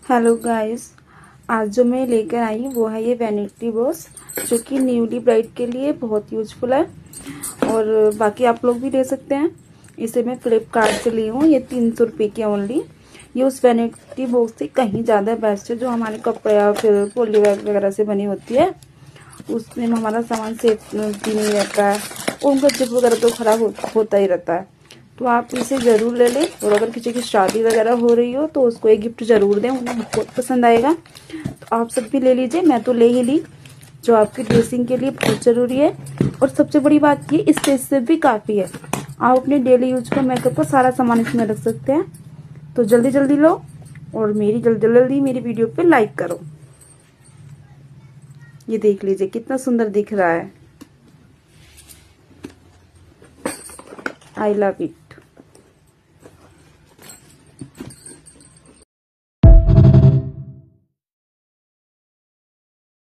Hello guys, आज जो मैं लेकर आई वो है ये वैनिटी बॉक्स, जो कि न्यूली ब्राइड के लिए बहुत यूजफुल है और बाकी आप लोग भी ले सकते हैं। इसे मैं फ्लिपकार्ट से ली हूँ। ये 300 रुपये की ओनली। ये उस वैनिटी बॉक्स से कहीं ज़्यादा बेस्ट है, जो हमारे कपड़े या फिर पॉली बैग वगैरह से बनी होती है। उसमें हमारा सामान सेफ भी नहीं रहता है और उनका जिप वगैरह तो ख़राब होता ही रहता है। तो आप इसे ज़रूर ले लें और अगर किसी की शादी वगैरह हो रही हो तो उसको एक गिफ्ट ज़रूर दें, उन्हें बहुत पसंद आएगा। तो आप सब भी ले लीजिए, मैं तो ले ही ली, जो आपकी ड्रेसिंग के लिए बहुत ज़रूरी है। और सबसे बड़ी बात ये, इससे इससे भी काफ़ी है। आप अपने डेली यूज का मेकअप का सारा सामान इसमें रख सकते हैं। तो जल्दी जल्दी लो और मेरी जल्दी मेरी वीडियो पे लाइक करो। ये देख लीजिए कितना सुंदर दिख रहा है। I love it.